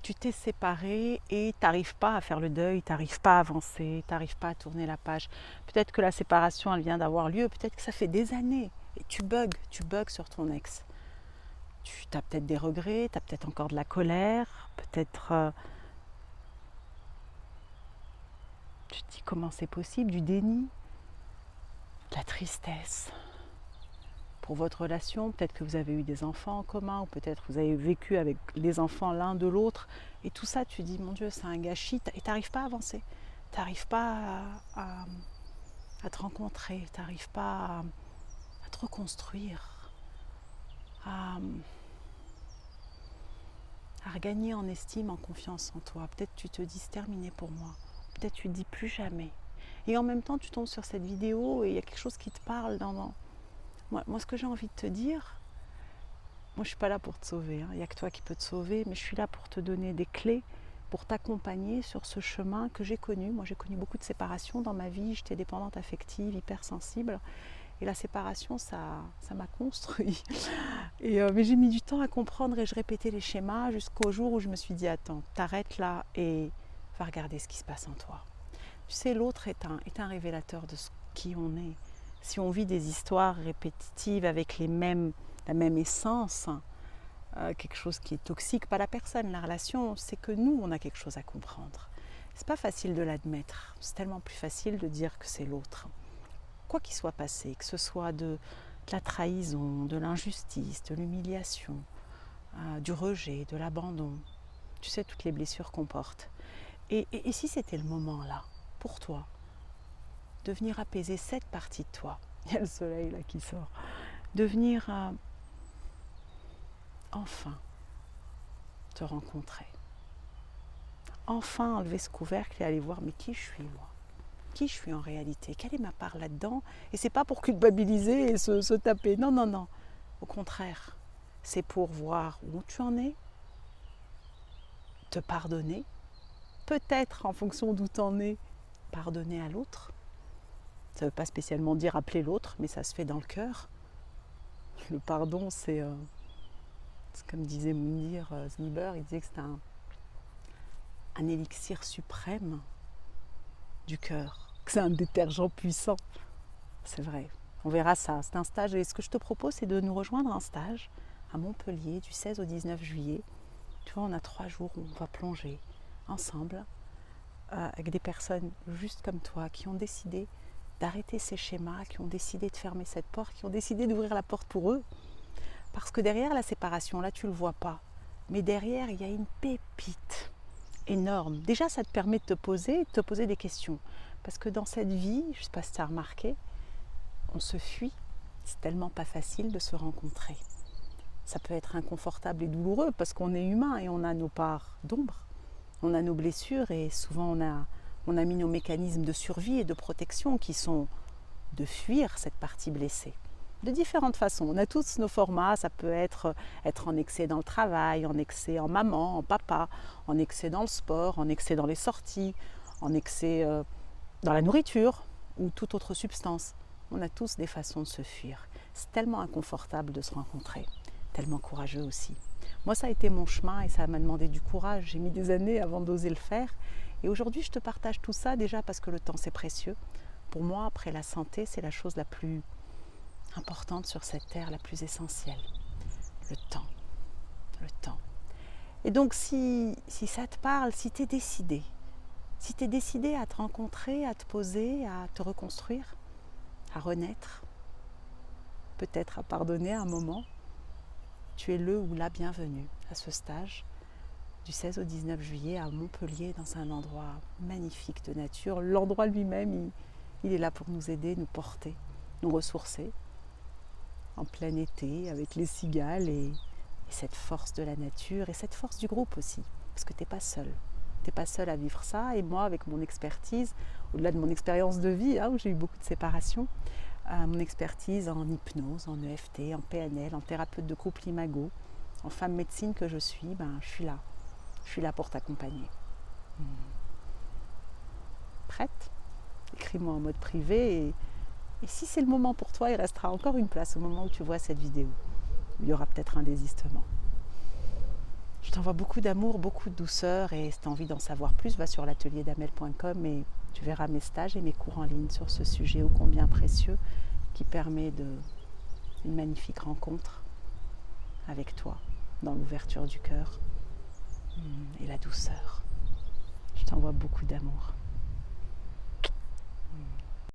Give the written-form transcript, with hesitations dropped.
tu t'es séparé et tu n'arrives pas à faire le deuil, tu n'arrives pas à avancer, tu n'arrives pas à tourner la page. Peut-être que la séparation, elle vient d'avoir lieu, peut-être que ça fait des années et tu bugs sur ton ex. Tu as peut-être des regrets, tu as peut-être encore de la colère, peut-être tu te dis comment c'est possible, du déni, de la tristesse. Pour votre relation, peut-être que vous avez eu des enfants en commun, ou peut-être vous avez vécu avec les enfants l'un de l'autre, et tout ça, tu dis, mon Dieu, c'est un gâchis, et tu n'arrives pas à avancer, tu n'arrives pas à te rencontrer, tu n'arrives pas à te reconstruire, à regagner en estime, en confiance en toi. Peut-être tu te dis, c'est terminé pour moi, peut-être tu te dis plus jamais. Et en même temps, tu tombes sur cette vidéo et il y a quelque chose qui te parle dans... Moi, ce que j'ai envie de te dire, moi je ne suis pas là pour te sauver, hein. Il n'y a que toi qui peux te sauver, mais je suis là pour te donner des clés, pour t'accompagner sur ce chemin que j'ai connu. Moi j'ai connu beaucoup de séparations dans ma vie, j'étais dépendante affective, hypersensible, et la séparation ça m'a construit. Mais j'ai mis du temps à comprendre et je répétais les schémas jusqu'au jour où je me suis dit, attends, t'arrêtes là et va regarder ce qui se passe en toi. Tu sais, l'autre est un révélateur de qui on est. Si on vit des histoires répétitives avec la même essence, quelque chose qui est toxique, pas la personne, la relation, c'est que nous, on a quelque chose à comprendre. C'est pas facile de l'admettre, c'est tellement plus facile de dire que c'est l'autre. Quoi qu'il soit passé, que ce soit de la trahison, de l'injustice, de l'humiliation, du rejet, de l'abandon, tu sais, toutes les blessures qu'on porte. Et si c'était le moment là, pour toi, de venir apaiser cette partie de toi, il y a le soleil là qui sort, de venir enfin te rencontrer, enfin enlever ce couvercle et aller voir, mais qui je suis moi, qui je suis en réalité, quelle est ma part là-dedans. Et c'est pas pour culpabiliser et se taper, non, non, non, au contraire, c'est pour voir où tu en es, te pardonner, peut-être en fonction d'où tu en es, pardonner à l'autre. Ça ne veut pas spécialement dire appeler l'autre, mais ça se fait dans le cœur. Le pardon, c'est comme disait Mounir Zniber, il disait que c'était un élixir suprême du cœur, que c'est un détergent puissant. C'est vrai, on verra ça, c'est un stage. Et ce que je te propose, c'est de nous rejoindre un stage à Montpellier du 16 au 19 juillet. Tu vois, on a 3 jours où on va plonger ensemble avec des personnes juste comme toi qui ont décidé d'arrêter ces schémas, qui ont décidé de fermer cette porte, qui ont décidé d'ouvrir la porte pour eux. Parce que derrière la séparation, là tu ne le vois pas, mais derrière il y a une pépite énorme. Déjà ça te permet de te poser des questions. Parce que dans cette vie, je ne sais pas si tu as remarqué, on se fuit, c'est tellement pas facile de se rencontrer. Ça peut être inconfortable et douloureux parce qu'on est humain et on a nos parts d'ombre, on a nos blessures et souvent on a mis nos mécanismes de survie et de protection qui sont de fuir cette partie blessée. De différentes façons. On a tous nos formats, ça peut être en excès dans le travail, en excès en maman, en papa, en excès dans le sport, en excès dans les sorties, en excès dans la nourriture ou toute autre substance. On a tous des façons de se fuir. C'est tellement inconfortable de se rencontrer, tellement courageux aussi. Moi, ça a été mon chemin et ça m'a demandé du courage. J'ai mis des années avant d'oser le faire. Et aujourd'hui, je te partage tout ça déjà parce que le temps, c'est précieux. Pour moi, après la santé, c'est la chose la plus importante sur cette terre, la plus essentielle. Le temps. Le temps. Et donc, si ça te parle, si tu es décidé à te rencontrer, à te poser, à te reconstruire, à renaître, peut-être à pardonner à un moment, tu es le ou la bienvenue à ce stage du 16 au 19 juillet à Montpellier, dans un endroit magnifique de nature. L'endroit lui-même, il est là pour nous aider, nous porter, nous ressourcer en plein été avec les cigales et cette force de la nature et cette force du groupe aussi, parce que tu n'es pas seul. Tu n'es pas seul à vivre ça. Et moi, avec mon expertise, au-delà de mon expérience de vie, où j'ai eu beaucoup de séparations, mon expertise en hypnose, en EFT, en PNL, en thérapeute de couple imago, en femme médecine que je suis, je suis là. Je suis là pour t'accompagner. Prête ? Écris-moi en mode privé et si c'est le moment pour toi, il restera encore une place au moment où tu vois cette vidéo. Il y aura peut-être un désistement. Je t'envoie beaucoup d'amour, beaucoup de douceur et si tu as envie d'en savoir plus, va sur l'atelierdamel.com et tu verras mes stages et mes cours en ligne sur ce sujet ô combien précieux qui permet une magnifique rencontre avec toi dans l'ouverture du cœur et la douceur. Je t'envoie beaucoup d'amour.